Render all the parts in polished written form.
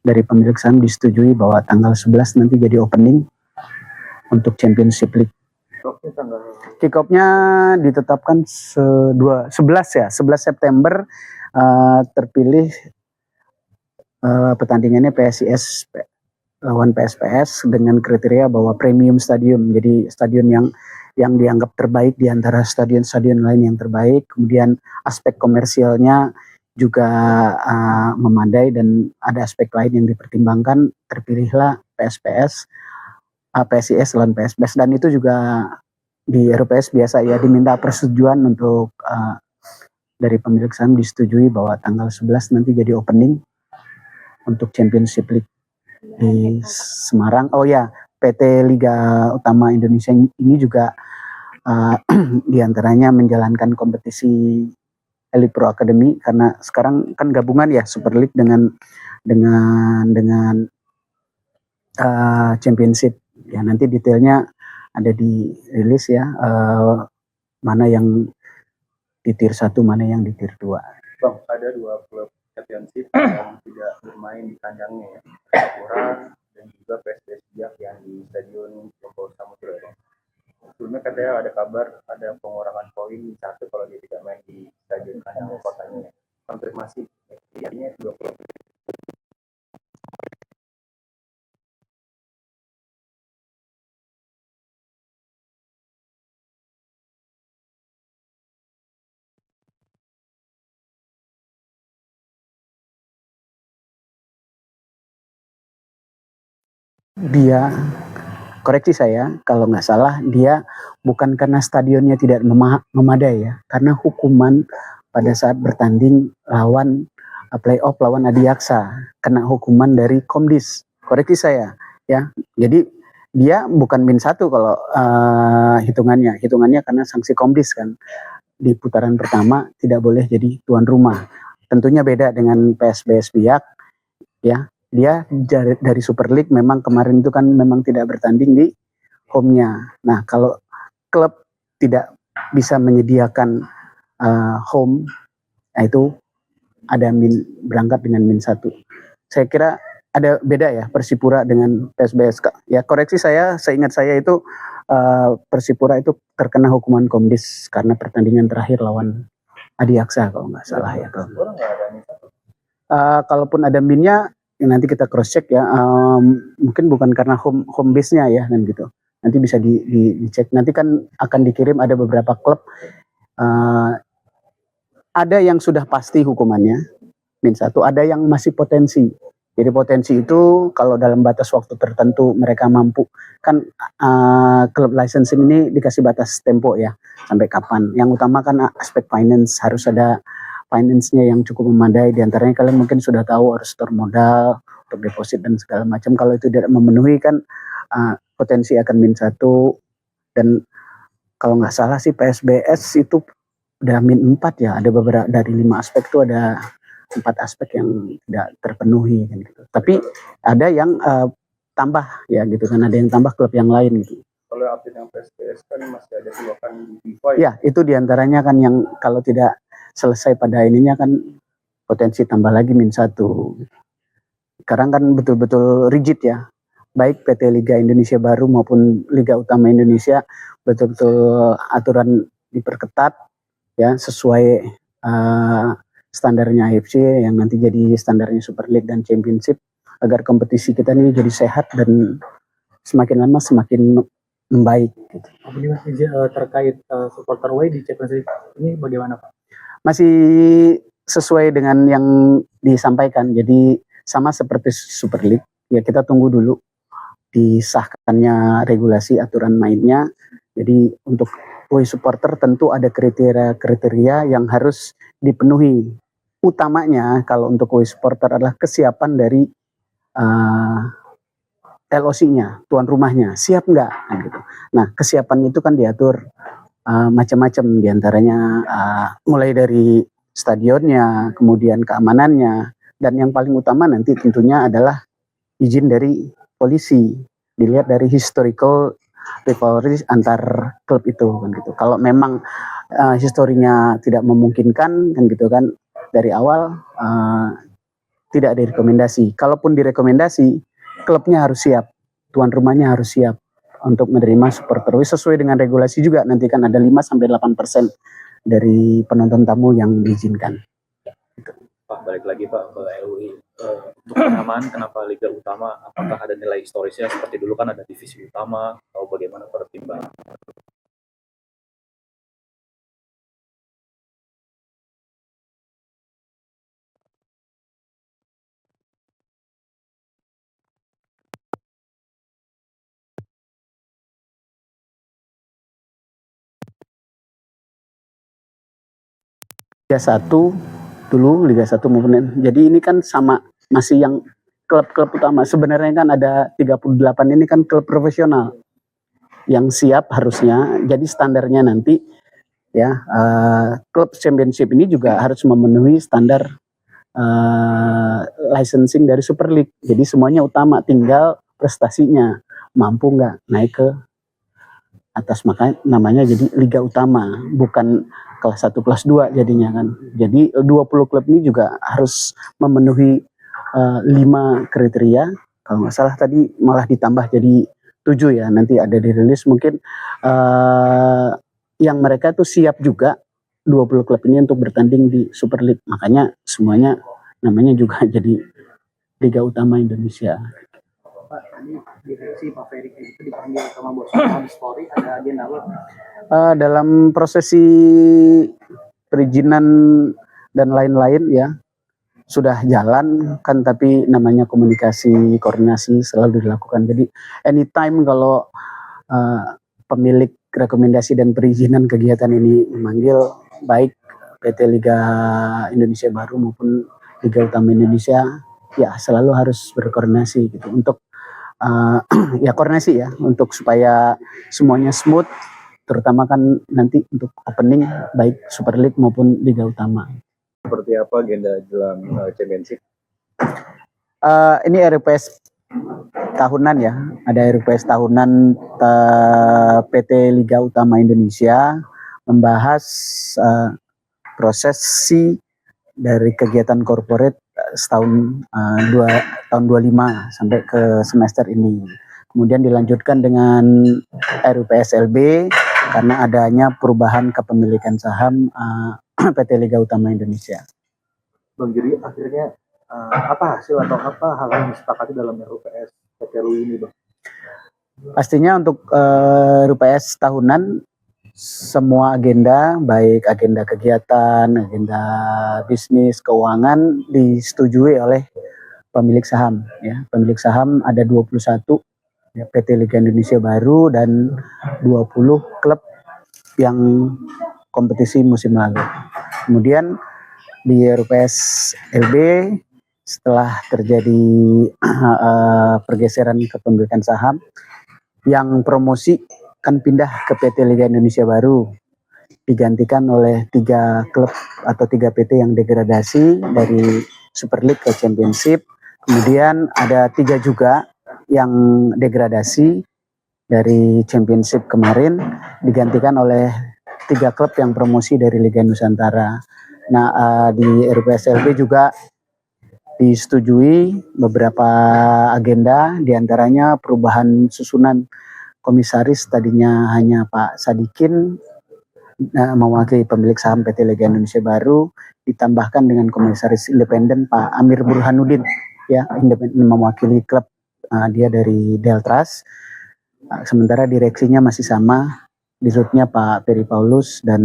dari pemilik saham disetujui bahwa tanggal 11 nanti jadi opening untuk Championship League. Kick-off-nya ditetapkan 11 September. Terpilih pertandingannya PSIS lawan PSPS dengan kriteria bahwa premium stadium, jadi stadion yang dianggap terbaik di antara stadion-stadion lain yang terbaik. Kemudian aspek komersialnya juga memadai dan ada aspek lain yang dipertimbangkan. Terpilihlah PSPS, PSIS lawan PSPS, dan itu juga di RPS biasa ya diminta persetujuan untuk dari pemilik saham disetujui bahwa tanggal 11 nanti jadi opening untuk Championship League di Semarang. Oh ya, PT Liga Utama Indonesia ini juga diantaranya menjalankan kompetisi Elite Pro Academy, karena sekarang kan gabungan ya Super League dengan Championship. Ya nanti detailnya ada di rilis ya, mana yang di tier 1, mana yang di tier 2. Bang, ada 2 klub Championship yang tidak bermain di kandangnya ya, Persipura dan juga PSBS Biak yang di Stadion Joko Samudra. Sebelumnya katanya ada kabar ada pengurangan poin 1 kalau dia tidak main di Stadion kandang kotanya. Konfirmasi, artinya 2 klub. Dia, koreksi saya kalau nggak salah, dia bukan karena stadionnya tidak memadai ya, karena hukuman pada saat bertanding lawan playoff lawan Adiaksa, kena hukuman dari Komdis. Koreksi saya ya. Jadi dia bukan -1 kalau hitungannya karena sanksi Komdis kan. Di putaran pertama tidak boleh jadi tuan rumah. Tentunya beda dengan PSBS Biak ya. Dia dari Super League memang kemarin itu kan memang tidak bertanding di home-nya. Nah, kalau klub tidak bisa menyediakan home, nah itu ada berangkat dengan -1. Saya kira ada beda ya Persipura dengan PSBS. Ya koreksi saya, seingat saya itu Persipura itu terkena hukuman Komdis karena pertandingan terakhir lawan Adiaksa kalau nggak salah ya. Kalaupun ada minnya, nanti kita cross check ya. Mungkin bukan karena home base-nya ya dan gitu. Nanti bisa dicek. Nanti kan akan dikirim ada beberapa klub. Ada yang sudah pasti hukumannya -1, ada yang masih potensi. Jadi potensi itu kalau dalam batas waktu tertentu mereka mampu, kan klub licensing ini dikasih batas tempo ya, sampai kapan. Yang utama kan aspek finance, harus ada finance-nya yang cukup memadai. Di antaranya kalian mungkin sudah tahu harus store modal untuk deposit dan segala macam. Kalau itu tidak memenuhi kan potensi akan -1. Dan kalau nggak salah sih PSBS itu udah -4 ya. Ada beberapa dari 5 aspek itu ada 4 aspek yang tidak terpenuhi kan gitu. Tapi ada yang tambah ya gitu kan, ada yang tambah klub yang lain gitu. Kalau update yang PSBS kan masih ada selokan di FIFA ya. Itu diantaranya kan yang kalau tidak selesai pada ininya kan potensi tambah lagi -1. Sekarang kan betul-betul rigid ya, baik PT Liga Indonesia Baru maupun Liga Utama Indonesia betul-betul aturan diperketat ya, sesuai standarnya AFC yang nanti jadi standarnya Super League dan Championship, agar kompetisi kita ini jadi sehat dan semakin lama semakin membaik gitu. Terkait supporter away di Championship ini bagaimana Pak? Masih sesuai dengan yang disampaikan, jadi sama seperti Super League ya, kita tunggu dulu disahkannya regulasi aturan mainnya. Jadi untuk away supporter tentu ada kriteria yang harus dipenuhi. Utamanya kalau untuk away supporter adalah kesiapan dari LOC-nya, tuan rumahnya, siap nggak gitu. Nah, kesiapannya itu kan diatur macam-macam, diantaranya mulai dari stadionnya, kemudian keamanannya, dan yang paling utama nanti tentunya adalah izin dari polisi, dilihat dari historical rivalry antar klub itu kan gitu. Kalau memang historinya tidak memungkinkan kan gitu kan, dari awal tidak direkomendasi. Kalaupun direkomendasi, klubnya harus siap, tuan rumahnya harus siap untuk menerima supporter sesuai dengan regulasi juga. Nanti kan ada 5-8% dari penonton tamu yang diizinkan. Pak, balik lagi Pak ke LUI. Untuk penamaan kenapa Liga Utama, apakah ada nilai historisnya seperti dulu kan ada divisi utama, atau bagaimana pertimbangan? Liga 1 dulu, Liga 1 maupun jadi ini kan sama masih yang klub-klub utama. Sebenarnya kan ada 38 ini kan klub profesional yang siap harusnya. Jadi standarnya nanti ya klub championship ini juga harus memenuhi standar licensing dari Super League. Jadi semuanya utama, tinggal prestasinya mampu nggak naik ke atas, makanya namanya jadi Liga Utama, bukan kelas 1 kelas 2 jadinya kan. Jadi 20 klub ini juga harus memenuhi 5 kriteria. Kalau nggak salah tadi malah ditambah jadi 7 ya, nanti ada dirilis mungkin yang mereka tuh siap juga 20 klub ini untuk bertanding di Super League. Makanya semuanya namanya juga jadi Liga Utama Indonesia. Pak, tadi direksi Pak Ferry itu dipanggil sama bos Mabes Polri, ada agenda apa? Dalam prosesi perizinan dan lain-lain ya sudah jalan kan, tapi namanya komunikasi koordinasi selalu dilakukan. Jadi anytime kalau pemilik rekomendasi dan perizinan kegiatan ini memanggil, baik PT Liga Indonesia Baru maupun Liga Utama Indonesia, ya selalu harus berkoordinasi gitu untuk ya koordinasi ya untuk supaya semuanya smooth, terutama kan nanti untuk opening baik Super League maupun Liga Utama. Seperti apa agenda jelang championship? Ini RUPS tahunan ya, ada RUPS tahunan PT Liga Utama Indonesia membahas prosesi dari kegiatan corporate setahun tahun 25 sampai ke semester ini. Kemudian dilanjutkan dengan RUPS LB karena adanya perubahan kepemilikan saham PT Liga Utama Indonesia. Bang, jadi akhirnya apa hasil atau apa hal yang disepakati dalam RUPS PT LUI ini, Bang? Pastinya untuk RUPS tahunan semua agenda, baik agenda kegiatan, agenda bisnis, keuangan disetujui oleh pemilik saham ya. Pemilik saham ada 21 ya, PT Liga Indonesia Baru dan 20 klub yang kompetisi musim lalu. Kemudian di RUPS LB setelah terjadi pergeseran kepemilikan saham, yang promosi kan pindah ke PT Liga Indonesia Baru, digantikan oleh 3 klub atau 3 PT yang degradasi dari Super League ke Championship. Kemudian ada 3 juga yang degradasi dari Championship kemarin, digantikan oleh 3 klub yang promosi dari Liga Nusantara. Nah di RUPS LB juga disetujui beberapa agenda, diantaranya perubahan susunan komisaris, tadinya hanya Pak Sadikin mewakili pemilik saham PT Liga Indonesia Baru, ditambahkan dengan komisaris independen Pak Amir Burhanuddin ya, independen mewakili klub, dia dari Deltras. Sementara direksinya masih sama, dirutnya Pak Peri Paulus dan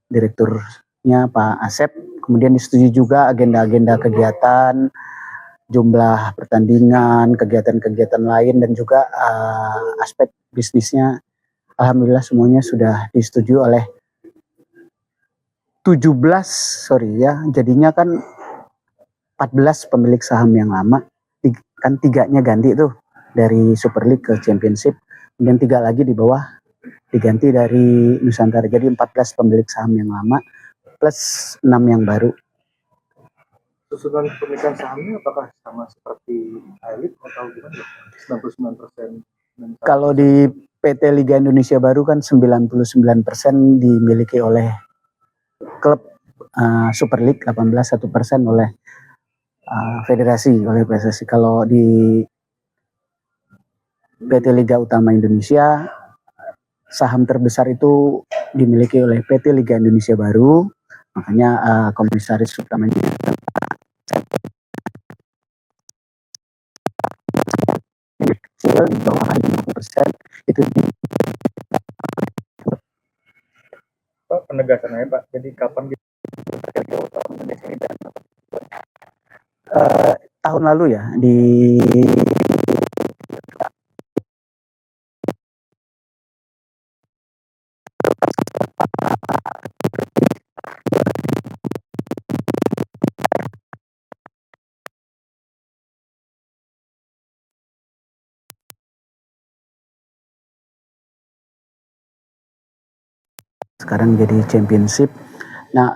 direkturnya Pak Asep. Kemudian disetujui juga agenda-agenda kegiatan, jumlah pertandingan, kegiatan-kegiatan lain, dan juga aspek bisnisnya. Alhamdulillah semuanya sudah disetujui oleh 17, jadinya kan 14 pemilik saham yang lama, kan 3-nya ganti tuh dari Super League ke Championship, kemudian 3 lagi di bawah diganti dari Nusantara, jadi 14 pemilik saham yang lama plus 6 yang baru. Susunan kepemilikan sahamnya apakah sama seperti elit atau gimana? 99%? Kalau di PT Liga Indonesia Baru kan 99% dimiliki oleh klub Super League, 1% oleh federasi oleh PSSI. Kalau di PT Liga Utama Indonesia, saham terbesar itu dimiliki oleh PT Liga Indonesia Baru, makanya komisaris utamanya kecil di bawah 50% itu Pak, penegasannya Pak, jadi kapan gitu? tahun lalu ya di sekarang jadi championship. Nah,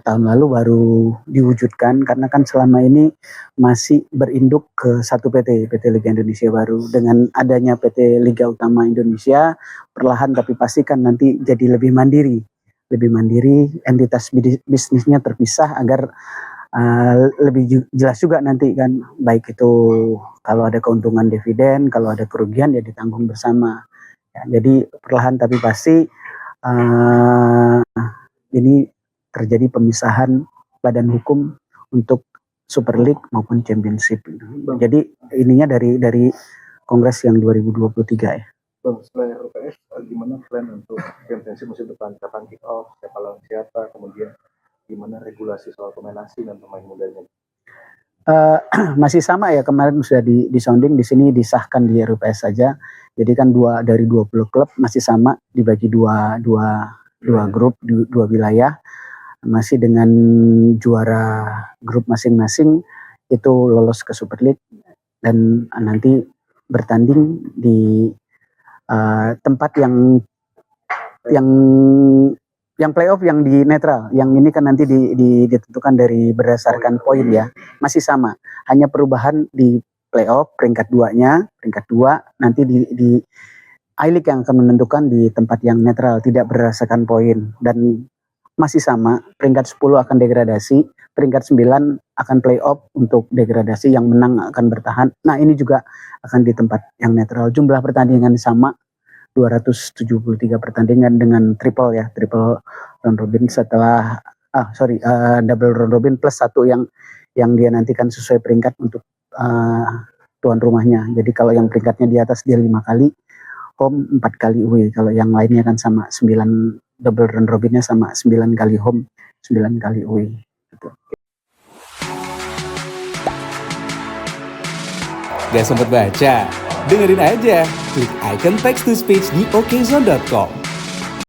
tahun lalu baru diwujudkan karena kan selama ini masih berinduk ke satu PT Liga Indonesia Baru. Dengan adanya PT Liga Utama Indonesia, perlahan tapi pasti kan nanti jadi lebih mandiri, entitas bisnisnya terpisah agar lebih jelas juga nanti kan, baik itu kalau ada keuntungan dividen, kalau ada kerugian ya ditanggung bersama. Ya, jadi perlahan tapi pasti ini terjadi pemisahan badan hukum untuk Super League maupun Championship. Jadi ininya dari Kongres yang 2023 ya. Bang, selain RUPS, gimana plan untuk championship musim depan? Kapan kick off, siapa lawan siapa, kemudian gimana regulasi soal pemain asing dan pemain mudanya? Masih sama ya, kemarin sudah di sounding, di sini disahkan di RUPS saja. Jadi kan dari 20 klub masih sama, dibagi dua grup, dua wilayah, masih dengan juara grup masing-masing itu lolos ke Super League dan nanti bertanding di tempat yang playoff yang di netral. Yang ini kan nanti ditentukan dari berdasarkan poin ya, masih sama, hanya perubahan di playoff peringkat 2-nya, peringkat 2 nanti di I-League yang akan menentukan di tempat yang netral, tidak berdasarkan poin, dan masih sama, peringkat 10 akan degradasi, peringkat 9 akan playoff untuk degradasi, yang menang akan bertahan. Nah, ini juga akan di tempat yang netral. Jumlah pertandingan sama, 273 pertandingan dengan triple round robin setelah double round robin plus satu yang dia nantikan sesuai peringkat untuk tuan rumahnya. Jadi kalau yang peringkatnya di atas dia 5 kali home, 4 kali away. Kalau yang lainnya kan sama 9, double round robinnya sama 9 kali home, 9 kali away. Gitu. Gak sempet baca? Dengerin aja, klik icon text to speech di okezone.com.